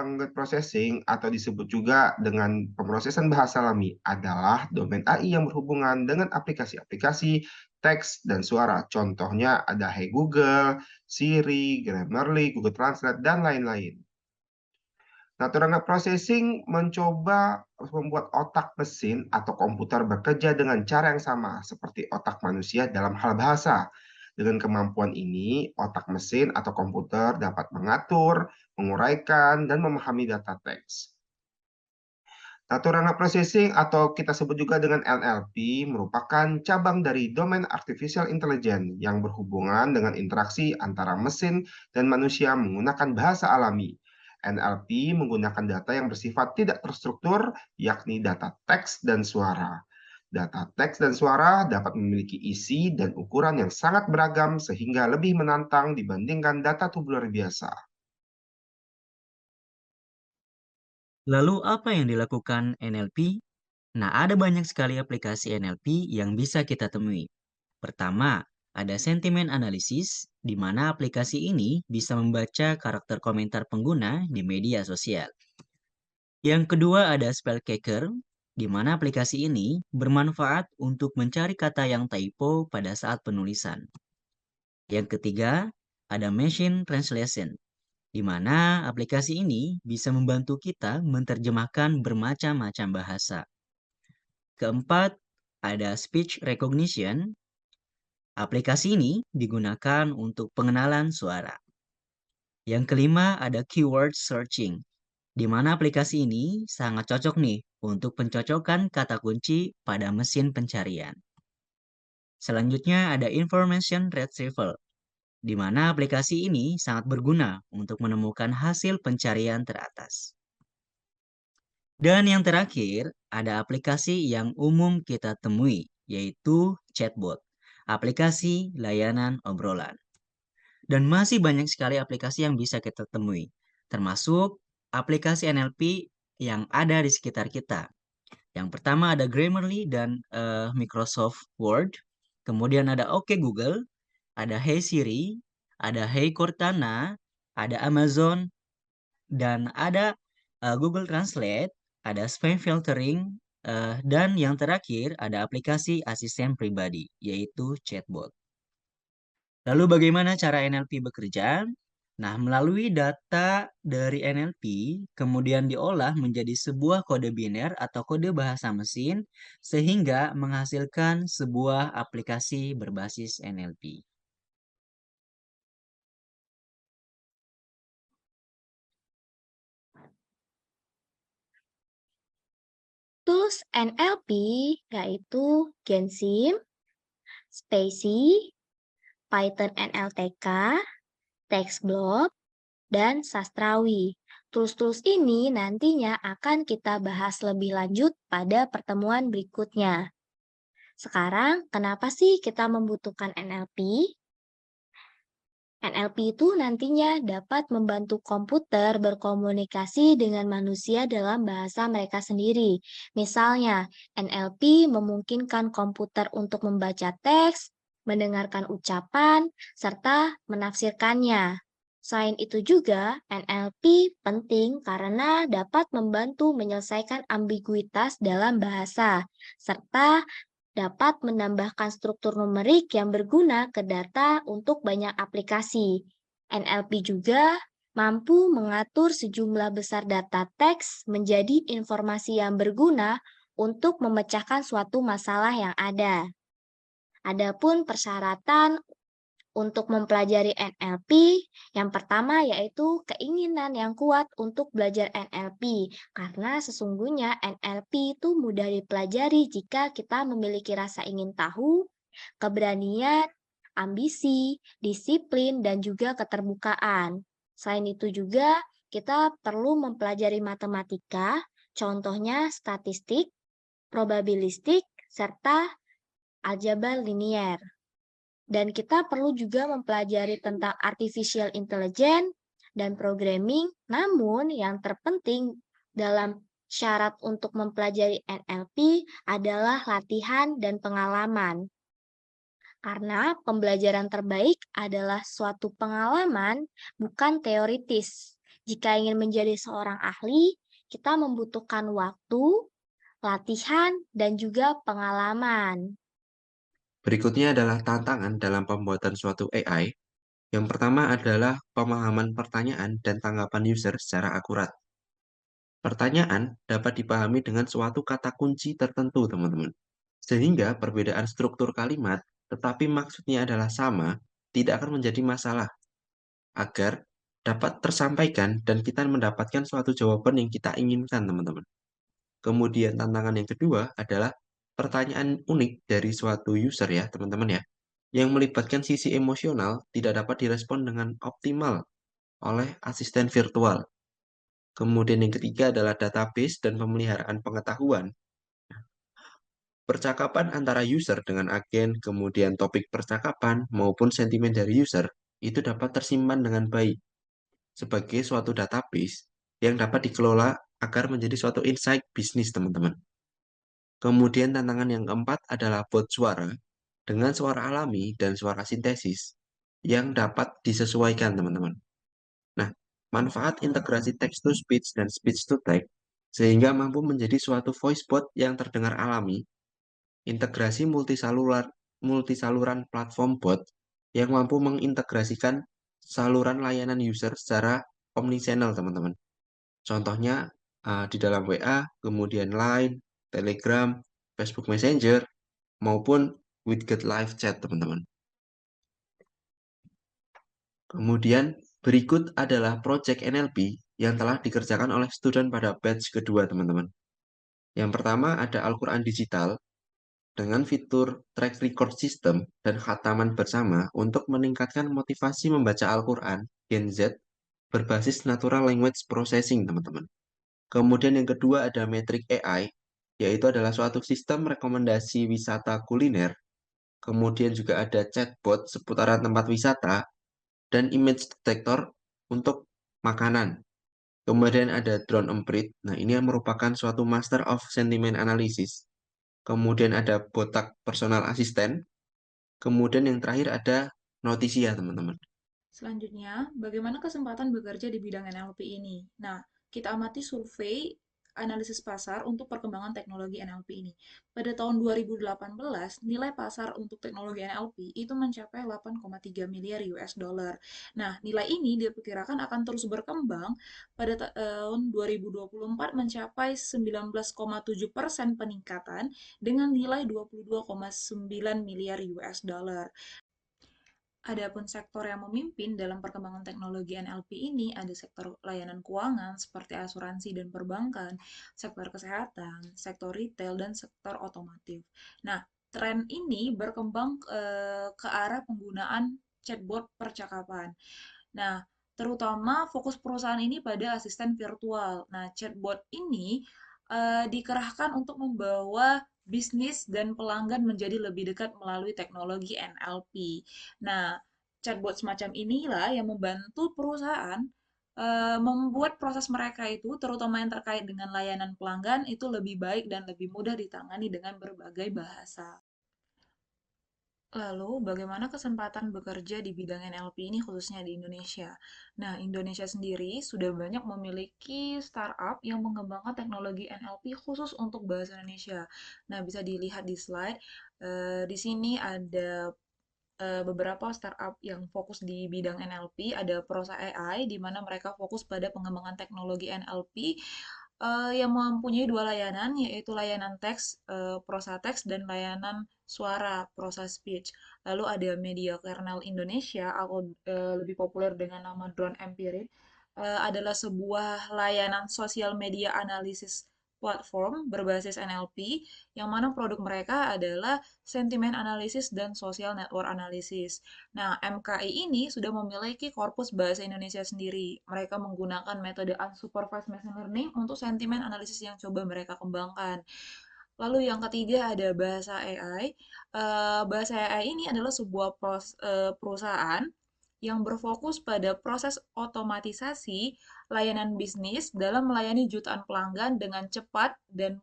Language Processing atau disebut juga dengan pemrosesan bahasa alami adalah domain AI yang berhubungan dengan aplikasi-aplikasi teks dan suara. Contohnya ada Hey Google, Siri, Grammarly, Google Translate, dan lain-lain. Natural Language Processing mencoba membuat otak mesin atau komputer bekerja dengan cara yang sama seperti otak manusia dalam hal bahasa. Dengan kemampuan ini, otak mesin atau komputer dapat mengatur, menguraikan, dan memahami data teks. Natural Language Processing atau kita sebut juga dengan NLP merupakan cabang dari domain Artificial Intelligence yang berhubungan dengan interaksi antara mesin dan manusia menggunakan bahasa alami. NLP menggunakan data yang bersifat tidak terstruktur, yakni data teks dan suara. Data teks dan suara dapat memiliki isi dan ukuran yang sangat beragam sehingga lebih menantang dibandingkan data tabular biasa. Lalu apa yang dilakukan NLP? Nah, ada banyak sekali aplikasi NLP yang bisa kita temui. Pertama, ada sentiment analysis, di mana aplikasi ini bisa membaca karakter komentar pengguna di media sosial. Yang kedua ada spell checker, di mana aplikasi ini bermanfaat untuk mencari kata yang typo pada saat penulisan. Yang ketiga, ada machine translation, di mana aplikasi ini bisa membantu kita menerjemahkan bermacam-macam bahasa. Keempat, ada speech recognition. Aplikasi ini digunakan untuk pengenalan suara. Yang kelima, ada keyword searching, di mana aplikasi ini sangat cocok nih untuk pencocokan kata kunci pada mesin pencarian. Selanjutnya ada information retrieval, di mana aplikasi ini sangat berguna untuk menemukan hasil pencarian teratas. Dan yang terakhir, ada aplikasi yang umum kita temui, yaitu chatbot, aplikasi layanan obrolan. Dan masih banyak sekali aplikasi yang bisa kita temui, termasuk aplikasi NLP yang ada di sekitar kita. Yang pertama ada Grammarly dan Microsoft Word, kemudian ada OK Google, ada Hey Siri, ada Hey Cortana, ada Amazon, dan ada Google Translate, ada spam filtering, dan yang terakhir ada aplikasi asisten pribadi, yaitu chatbot. Lalu bagaimana cara NLP bekerja? Nah, melalui data dari NLP, kemudian diolah menjadi sebuah kode biner atau kode bahasa mesin, sehingga menghasilkan sebuah aplikasi berbasis NLP. Tools NLP yaitu Gensim, Spacy, Python NLTK, TextBlob, dan Sastrawi. Tools-tools ini nantinya akan kita bahas lebih lanjut pada pertemuan berikutnya. Sekarang, kenapa sih kita membutuhkan NLP? NLP itu nantinya dapat membantu komputer berkomunikasi dengan manusia dalam bahasa mereka sendiri. Misalnya, NLP memungkinkan komputer untuk membaca teks, mendengarkan ucapan, serta menafsirkannya. Selain itu juga, NLP penting karena dapat membantu menyelesaikan ambiguitas dalam bahasa, serta dapat menambahkan struktur numerik yang berguna ke data untuk banyak aplikasi. NLP juga mampu mengatur sejumlah besar data teks menjadi informasi yang berguna untuk memecahkan suatu masalah yang ada. Adapun persyaratan untuk mempelajari NLP, yang pertama yaitu keinginan yang kuat untuk belajar NLP, karena sesungguhnya NLP itu mudah dipelajari jika kita memiliki rasa ingin tahu, keberanian, ambisi, disiplin, dan juga keterbukaan. Selain itu juga kita perlu mempelajari matematika, contohnya statistik, probabilistik, serta aljabar linier. Dan kita perlu juga mempelajari tentang artificial intelligence dan programming, namun yang terpenting dalam syarat untuk mempelajari NLP adalah latihan dan pengalaman. Karena pembelajaran terbaik adalah suatu pengalaman, bukan teoritis. Jika ingin menjadi seorang ahli, kita membutuhkan waktu, latihan, dan juga pengalaman. Berikutnya adalah tantangan dalam pembuatan suatu AI. Yang pertama adalah pemahaman pertanyaan dan tanggapan user secara akurat. Pertanyaan dapat dipahami dengan suatu kata kunci tertentu, teman-teman. Sehingga perbedaan struktur kalimat, tetapi maksudnya adalah sama, tidak akan menjadi masalah agar dapat tersampaikan dan kita mendapatkan suatu jawaban yang kita inginkan, teman-teman. Kemudian tantangan yang kedua adalah pertanyaan unik dari suatu user ya, teman-teman ya, yang melibatkan sisi emosional tidak dapat direspon dengan optimal oleh asisten virtual. Kemudian yang ketiga adalah database dan pemeliharaan pengetahuan. Percakapan antara user dengan agen, kemudian topik percakapan maupun sentimen dari user itu dapat tersimpan dengan baik sebagai suatu database yang dapat dikelola agar menjadi suatu insight bisnis, teman-teman. Kemudian tantangan yang keempat adalah bot suara dengan suara alami dan suara sintesis yang dapat disesuaikan, teman-teman. Nah, manfaat integrasi text to speech dan speech to text sehingga mampu menjadi suatu voice bot yang terdengar alami, integrasi multisaluran platform bot yang mampu mengintegrasikan saluran layanan user secara omnichannel, teman-teman. Contohnya di dalam WA, kemudian Line, Telegram, Facebook Messenger, maupun widget live chat, teman-teman. Kemudian berikut adalah project NLP yang telah dikerjakan oleh student pada batch kedua, teman-teman. Yang pertama ada Al-Quran Digital dengan fitur track record system dan khataman bersama untuk meningkatkan motivasi membaca Al-Quran Gen Z berbasis natural language processing, teman-teman. Kemudian yang kedua ada Metric AI, yaitu adalah suatu sistem rekomendasi wisata kuliner. Kemudian juga ada chatbot seputaran tempat wisata dan image detector untuk makanan. Kemudian ada drone emprit. Nah, ini yang merupakan suatu master of sentiment analysis. Kemudian ada botak personal assistant. Kemudian yang terakhir ada Notisia, teman-teman. Selanjutnya, bagaimana kesempatan bekerja di bidang NLP ini? Nah, kita amati survei analisis pasar untuk perkembangan teknologi NLP ini. Pada tahun 2018, nilai pasar untuk teknologi NLP itu mencapai 8,3 miliar US dollar. Nah, nilai ini diperkirakan akan terus berkembang pada tahun 2024 mencapai 19,7% peningkatan dengan nilai 22,9 miliar US dollar. Adapun sektor yang memimpin dalam perkembangan teknologi NLP ini ada sektor layanan keuangan seperti asuransi dan perbankan, sektor kesehatan, sektor retail, dan sektor otomotif. Nah, tren ini berkembang ke arah penggunaan chatbot percakapan. Nah, terutama fokus perusahaan ini pada asisten virtual. Nah, chatbot ini dikerahkan untuk membawa bisnis dan pelanggan menjadi lebih dekat melalui teknologi NLP. Nah, chatbot semacam inilah yang membantu perusahaan membuat proses mereka itu, terutama yang terkait dengan layanan pelanggan, itu lebih baik dan lebih mudah ditangani dengan berbagai bahasa. Lalu, bagaimana kesempatan bekerja di bidang NLP ini khususnya di Indonesia? Nah, Indonesia sendiri sudah banyak memiliki startup yang mengembangkan teknologi NLP khusus untuk bahasa Indonesia. Nah, bisa dilihat di slide. Di sini ada beberapa startup yang fokus di bidang NLP. Ada Prosa AI, di mana mereka fokus pada pengembangan teknologi NLP yang mempunyai dua layanan, yaitu layanan teks, prosa teks, dan layanan suara, prosa speech. Lalu ada Media Kernel Indonesia, atau lebih populer dengan nama Drone Empirit, adalah sebuah layanan sosial media analisis platform berbasis NLP, yang mana produk mereka adalah sentimen analisis dan social network analysis. Nah, MKI ini sudah memiliki korpus bahasa Indonesia sendiri. Mereka menggunakan metode unsupervised machine learning untuk sentimen analisis yang coba mereka kembangkan. Lalu yang ketiga ada bahasa AI. Bahasa AI ini adalah sebuah perusahaan yang berfokus pada proses otomatisasi layanan bisnis dalam melayani jutaan pelanggan dengan cepat dan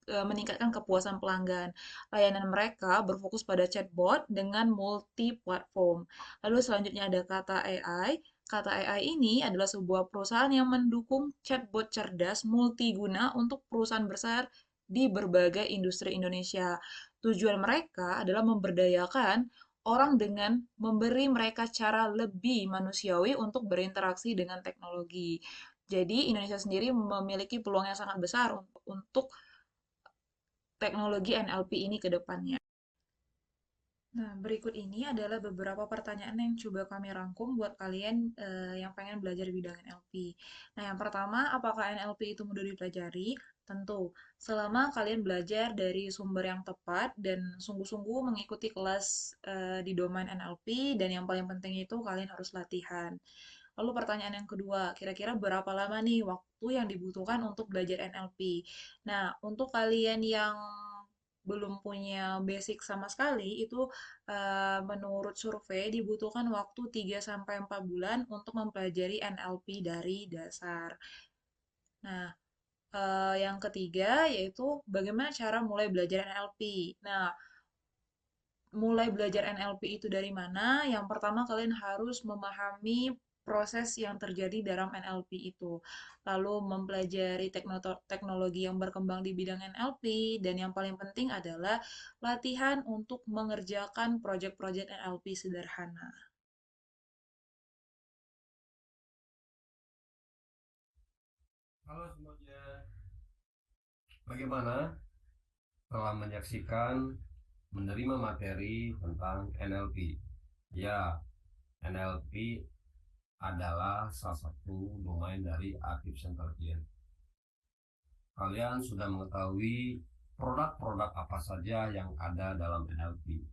meningkatkan kepuasan pelanggan. Layanan mereka berfokus pada chatbot dengan multi-platform. Lalu selanjutnya ada kata AI. Kata AI ini adalah sebuah perusahaan yang mendukung chatbot cerdas multiguna untuk perusahaan besar di berbagai industri Indonesia. Tujuan mereka adalah memberdayakan orang dengan memberi mereka cara lebih manusiawi untuk berinteraksi dengan teknologi. Jadi, Indonesia sendiri memiliki peluang yang sangat besar untuk teknologi NLP ini ke depannya. Nah, berikut ini adalah beberapa pertanyaan yang coba kami rangkum buat kalian yang pengen belajar bidang NLP. Nah, yang pertama, apakah NLP itu mudah dipelajari? Tentu, selama kalian belajar dari sumber yang tepat dan sungguh-sungguh mengikuti kelas di domain NLP, dan yang paling penting itu kalian harus latihan. Lalu pertanyaan yang kedua, kira-kira berapa lama nih waktu yang dibutuhkan untuk belajar NLP? Nah, untuk kalian yang belum punya basic sama sekali, itu menurut survei dibutuhkan waktu 3 sampai 4 bulan untuk mempelajari NLP dari dasar. Nah, yang ketiga yaitu bagaimana cara mulai belajar NLP. Nah, mulai belajar NLP itu dari mana? Yang pertama, kalian harus memahami proses yang terjadi dalam NLP itu. Lalu mempelajari teknologi yang berkembang di bidang NLP, dan yang paling penting adalah latihan untuk mengerjakan proyek-proyek NLP sederhana. Halo semuanya, bagaimana telah menyaksikan menerima materi tentang NLP? Ya, NLP adalah salah satu domain dari Artificial Intelligence. Kalian sudah mengetahui produk-produk apa saja yang ada dalam NLP.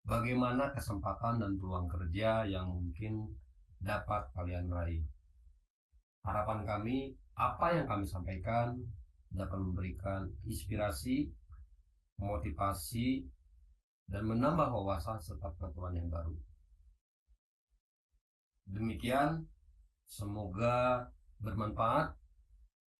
Bagaimana kesempatan dan peluang kerja yang mungkin dapat kalian raih. Harapan kami, apa yang kami sampaikan dapat memberikan inspirasi, motivasi, dan menambah wawasan serta pengetahuan yang baru. Demikian, semoga bermanfaat